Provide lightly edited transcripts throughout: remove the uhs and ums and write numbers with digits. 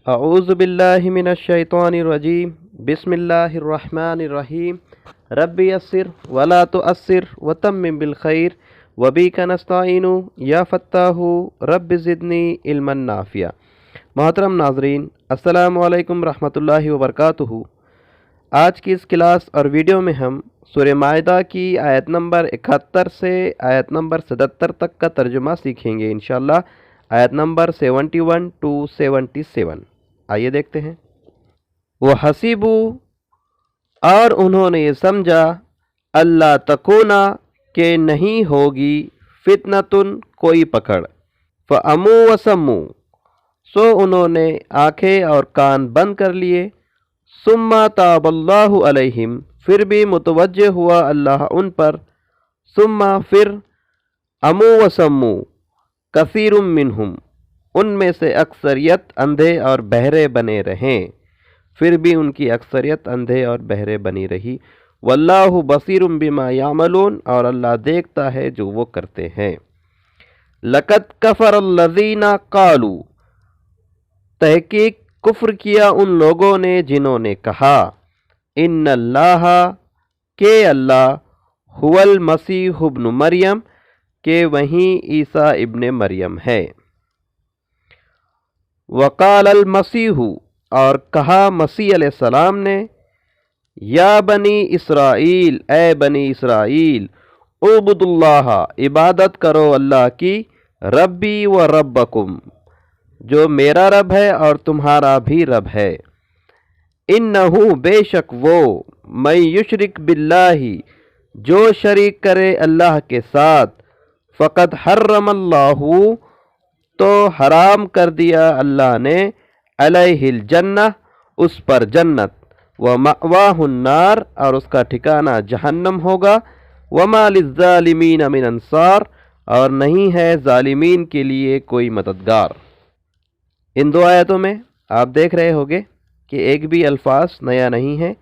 اعوذ باللہ من الشیطان الرجیم بسم اللہ الرحمن الرحیم رب یسر ولا تؤثر وتمم بالخیر وبک نستعین یا فتاح رب زدنی علما نافعا۔ محترم ناظرین، السلام علیکم رحمۃ اللہ وبرکاتہ۔ آج کی اس کلاس اور ویڈیو میں ہم سورہ مائدہ کی آیت نمبر 71 سے آیت نمبر 77 تک کا ترجمہ سیکھیں گے انشاءاللہ، آیت نمبر 71 to 77۔ آئیے دیکھتے ہیں۔ وَحَسِبُوا، اور انہوں نے یہ سمجھا، اللہ تکونا، کہ نہیں ہوگی، فتنتن، کوئی پکڑ، فَأَمُوا وَسَمُّوا، سو انہوں نے آنکھیں اور کان بند کر لیے، ثُمَّ تَابَ اللَّهُ عَلَيْهِمْ، پھر بھی متوجہ ہوا اللہ ان پر، ثُمَّ، پھر، أَمُوا وَسَمُّوا كَثِيرٌ مِّنْهُمْ، ان میں سے اکثریت اندھے اور بہرے بنے رہیں، پھر بھی ان کی اکثریت اندھے اور بہرے بنی رہی۔ واللہ بصیر بما یعملون، اور اللہ دیکھتا ہے جو وہ کرتے ہیں۔ لقد کفر الذین قالوا، تحقیق کفر کیا ان لوگوں نے جنہوں نے کہا، ان اللہ، کہ اللہ، هو المسیح ابن مریم، کہ وہیں عیسیٰ ابن مریم ہے۔ وقال المسیح، اور کہا مسیح علیہ السلام نے، یا بنی اسرائیل، اے بنی اسرائیل، اعبدوا اللہ، عبادت کرو اللہ کی، ربی و ربکم، جو میرا رب ہے اور تمہارا بھی رب ہے۔ انہو، بے شک وہ، من یشرک باللہ، جو شریک کرے اللہ کے ساتھ، فقد حرم اللہ، تو حرام کر دیا اللہ نے، علیہ الجنہ، اس پر جنت، ومأواہ النار، اور اس کا ٹھکانہ جہنم ہوگا، وما للظالمین من انصار، اور نہیں ہے ظالمین کے لیے کوئی مددگار۔ ان دو آیتوں میں آپ دیکھ رہے ہوگے کہ ایک بھی الفاظ نیا نہیں ہے،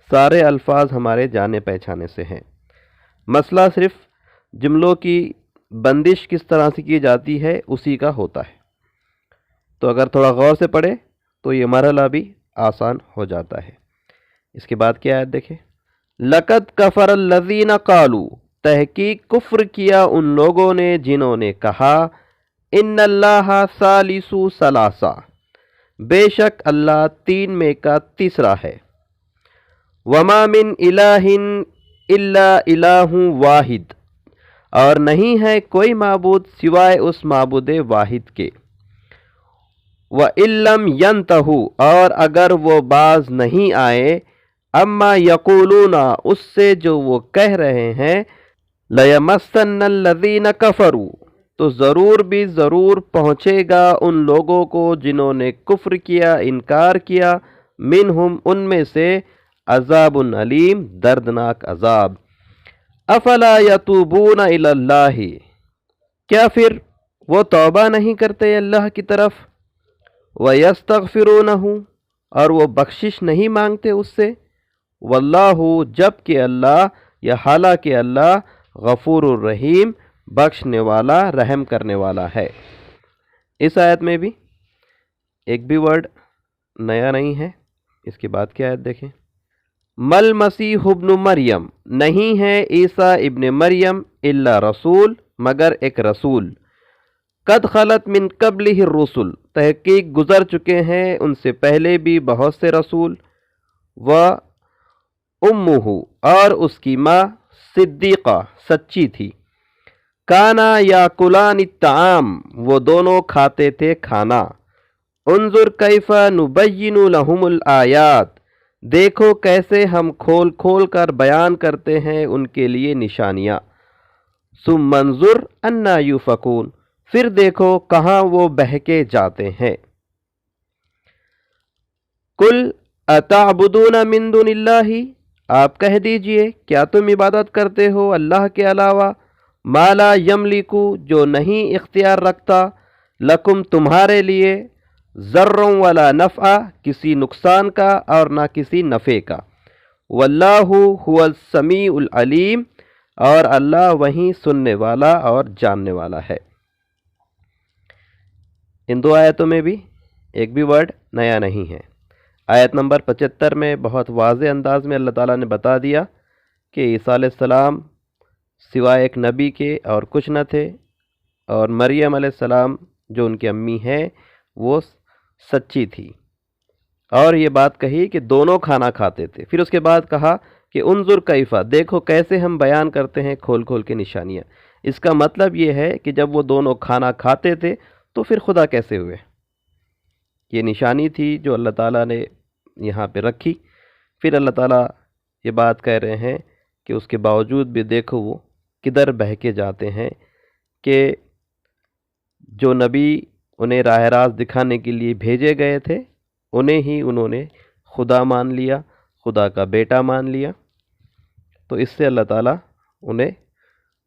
سارے الفاظ ہمارے جانے پہچانے سے ہیں۔ مسئلہ صرف جملوں کی بندش کس طرح سے کی جاتی ہے اسی کا ہوتا ہے، تو اگر تھوڑا غور سے پڑھے تو یہ مرحلہ بھی آسان ہو جاتا ہے۔ اس کے بعد کیا آیت دیکھیں۔ لقد کفر الذین قالوا، تحقیق کفر کیا ان لوگوں نے جنہوں نے کہا، ان اللہ ثالث ثلاثہ، بے شک اللہ تین میں کا تیسرا ہے، وما من الہ الا الہ واحد، اور نہیں ہے کوئی معبود سوائے اس معبود واحد کے، وَإِن لَّمْ يَنْتَهُوا، اور اگر وہ باز نہیں آئے، اما یقولون، اس سے جو وہ کہہ رہے ہیں، لَيَمَسَّنَّ الَّذِينَ كَفَرُوا، تو ضرور بھی ضرور پہنچے گا ان لوگوں کو جنہوں نے کفر کیا، انکار کیا، منہم، ان میں سے، عذاب علیم، دردناک عذاب۔ افلا یتوبون الی اللہ، کیا پھر وہ توبہ نہیں کرتے اللہ کی طرف، وَيَسْتَغْفِرُونَهُ، اور وہ بخشش نہیں مانگتے اس سے، واللہ، جبکہ اللہ، یا حالانکہ اللہ، غفور الرحیم، بخشنے والا، رحم کرنے والا ہے۔ اس آیت میں بھی ایک بھی ورڈ نیا نہیں ہے۔ اس کے بعد کی آیت دیکھیں۔ مل مسیح ابن مریم، نہیں ہے عیسیٰ ابن مریم، الا رسول، مگر ایک رسول، قد خلت من قبلہ الرسل، تحقیق گزر چکے ہیں ان سے پہلے بھی بہت سے رسول، و امہ، اور اس کی ماں، صدیقہ، سچی تھی، کانا یاکلان الطعام، وہ دونوں کھاتے تھے کھانا، انظر کیف نبین لہم الآیات، دیکھو کیسے ہم کھول کھول کر بیان کرتے ہیں ان کے لیے نشانیاں، ثم انظر انا یوفکون، پھر دیکھو کہاں وہ بہکے جاتے ہیں۔ قل اتعبدون من دون اللہ، آپ کہہ دیجئے کیا تم عبادت کرتے ہو اللہ کے علاوہ، ما لا یملکو، جو نہیں اختیار رکھتا، لکم، تمہارے لیے، ضرا ولا نفع، کسی نقصان کا اور نہ کسی نفع کا، واللہ هو السمیع العلیم، اور اللہ وہیں سننے والا اور جاننے والا ہے۔ ان دو آیتوں میں بھی ایک بھی ورڈ نیا نہیں ہے۔ آیت نمبر 75 میں بہت واضح انداز میں اللہ تعالیٰ نے بتا دیا کہ عیسیٰ علیہ السلام سوائے ایک نبی کے اور کچھ نہ تھے، اور مریم علیہ السلام جو ان کی امی ہیں وہ سچی تھی، اور یہ بات کہی کہ دونوں کھانا کھاتے تھے۔ پھر اس کے بعد کہا کہ انظر کیفا، دیکھو کیسے ہم بیان کرتے ہیں کھول کھول کے نشانیاں۔ اس کا مطلب یہ ہے کہ جب وہ دونوں کھانا کھاتے تھے تو پھر خدا کیسے ہوئے؟ یہ نشانی تھی جو اللہ تعالیٰ نے یہاں پہ رکھی۔ پھر اللہ تعالیٰ یہ بات کہہ رہے ہیں کہ اس کے باوجود بھی دیکھو وہ کدھر بہکے جاتے ہیں کہ جو نبی انہیں راہ راست دکھانے کے لیے بھیجے گئے تھے انہیں ہی انہوں نے خدا مان لیا، خدا کا بیٹا مان لیا۔ تو اس سے اللہ تعالیٰ انہیں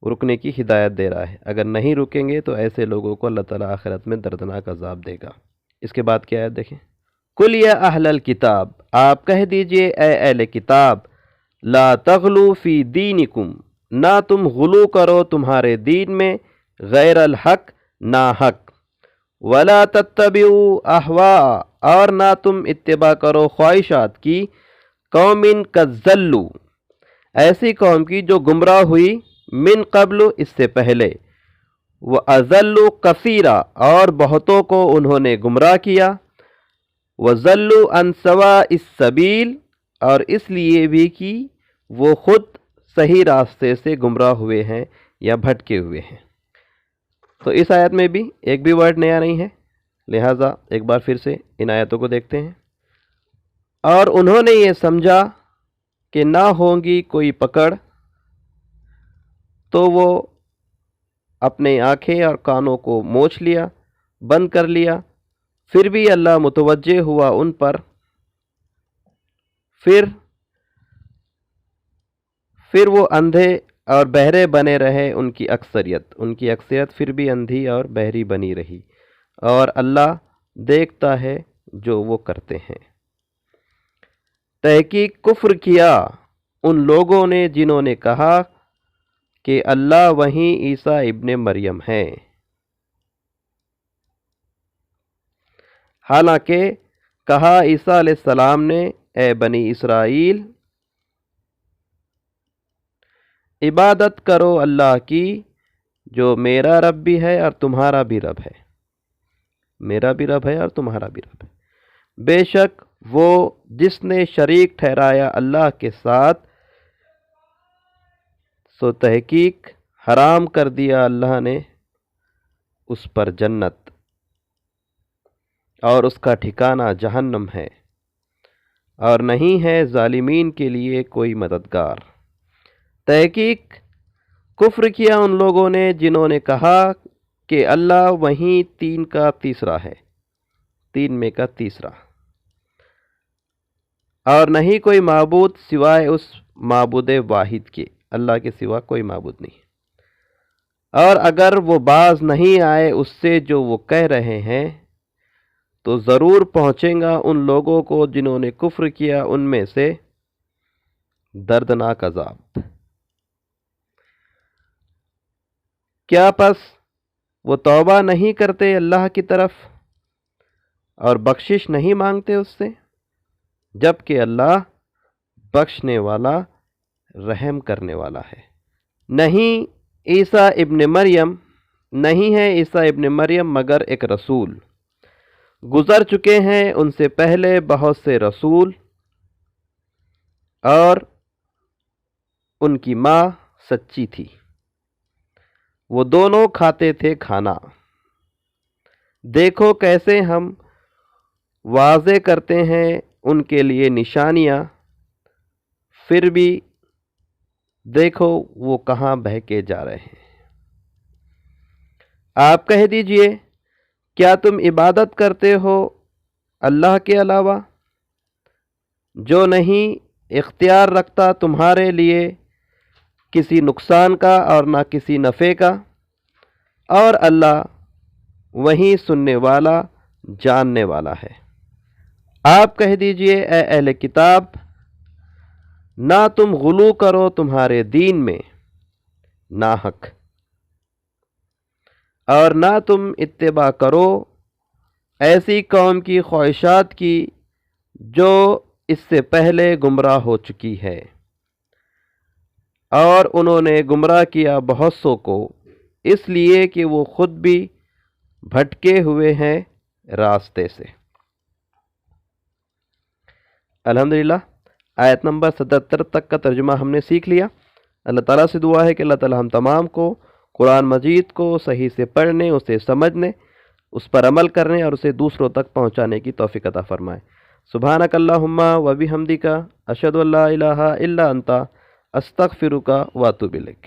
رکنے کی ہدایت دے رہا ہے، اگر نہیں رکیں گے تو ایسے لوگوں کو اللہ تعالیٰ آخرت میں دردناک عذاب دے گا۔ اس کے بعد کیا ہے دیکھیں، قُلْ یا اہل الکتاب، آپ کہہ دیجئے اے اہل کتاب، لا تغلو فی دینکم، نہ تم غلو کرو تمہارے دین میں غیر الحق، نا حق، ولا تتبعوا احواء، اور نہ تم اتباع کرو خواہشات کی، قوم کذلوا، ایسی قوم کی جو گمراہ ہوئی، من قبل، اس سے پہلے، وَأَضَلُّوا كَثِيرًا، اور بہتوں کو انہوں نے گمراہ کیا، وَضَلُّوا عَنْ سَوَاءِ السَّبِيلِ، اور اس لیے بھی کہ وہ خود صحیح راستے سے گمراہ ہوئے ہیں یا بھٹکے ہوئے ہیں۔ تو اس آیت میں بھی ایک بھی ورڈ نیا نہیں ہے، لہٰذا ایک بار پھر سے ان آیتوں کو دیکھتے ہیں۔ اور انہوں نے یہ سمجھا کہ نہ ہوگی کوئی پکڑ، تو وہ اپنے آنکھیں اور کانوں کو موچ لیا، بند کر لیا، پھر بھی اللہ متوجہ ہوا ان پر، پھر وہ اندھے اور بہرے بنے رہے، ان کی اکثریت پھر بھی اندھی اور بہری بنی رہی، اور اللہ دیکھتا ہے جو وہ کرتے ہیں۔ تحقیق کفر کیا ان لوگوں نے جنہوں نے کہا کہ اللہ وہیں عیسیٰ ابن مریم ہے، حالانکہ کہا عیسیٰ علیہ السلام نے اے بنی اسرائیل عبادت کرو اللہ کی، جو میرا رب بھی ہے اور تمہارا بھی رب ہے، میرا بھی رب ہے اور تمہارا بھی رب ہے، بے شک وہ جس نے شریک ٹھہرایا اللہ کے ساتھ، سو تحقیق حرام کر دیا اللہ نے اس پر جنت، اور اس کا ٹھکانہ جہنم ہے، اور نہیں ہے ظالمین کے لیے کوئی مددگار۔ تحقیق کفر کیا ان لوگوں نے جنہوں نے کہا کہ اللہ وہیں تین کا تیسرا ہے، تین میں کا تیسرا، اور نہیں کوئی معبود سوائے اس معبود واحد کے، اللہ کے سوا کوئی معبود نہیں، اور اگر وہ باز نہیں آئے اس سے جو وہ کہہ رہے ہیں تو ضرور پہنچیں گا ان لوگوں کو جنہوں نے کفر کیا ان میں سے دردناک عذاب۔ کیا پس وہ توبہ نہیں کرتے اللہ کی طرف اور بخشش نہیں مانگتے اس سے، جبکہ اللہ بخشنے والا رحم کرنے والا ہے۔ نہیں عیسیٰ ابن مریم، نہیں ہے عیسیٰ ابن مریم مگر ایک رسول، گزر چکے ہیں ان سے پہلے بہت سے رسول، اور ان کی ماں سچی تھی، وہ دونوں کھاتے تھے کھانا۔ دیکھو کیسے ہم واضح کرتے ہیں ان کے لیے نشانیاں، پھر بھی دیکھو وہ کہاں بہکے جا رہے ہیں۔ آپ کہہ دیجئے کیا تم عبادت کرتے ہو اللہ کے علاوہ، جو نہیں اختیار رکھتا تمہارے لیے کسی نقصان کا اور نہ کسی نفع کا، اور اللہ وہیں سننے والا جاننے والا ہے۔ آپ کہہ دیجئے اے اہل کتاب، نہ تم غلو کرو تمہارے دین میں ناحق، اور نہ تم اتباع کرو ایسی قوم کی خواہشات کی جو اس سے پہلے گمراہ ہو چکی ہے، اور انہوں نے گمراہ کیا بہت سو کو، اس لیے کہ وہ خود بھی بھٹکے ہوئے ہیں راستے سے۔ الحمدللہ آیت نمبر 77 تک کا ترجمہ ہم نے سیکھ لیا۔ اللہ تعالیٰ سے دعا ہے کہ اللہ تعالیٰ ہم تمام کو قرآن مجید کو صحیح سے پڑھنے، اسے سمجھنے، اس پر عمل کرنے اور اسے دوسروں تک پہنچانے کی توفیق عطا فرمائے۔ سبحانک اللہم و بحمدک، اشہد ان لا الہ الا انت، استغفرک و اتوب الیک۔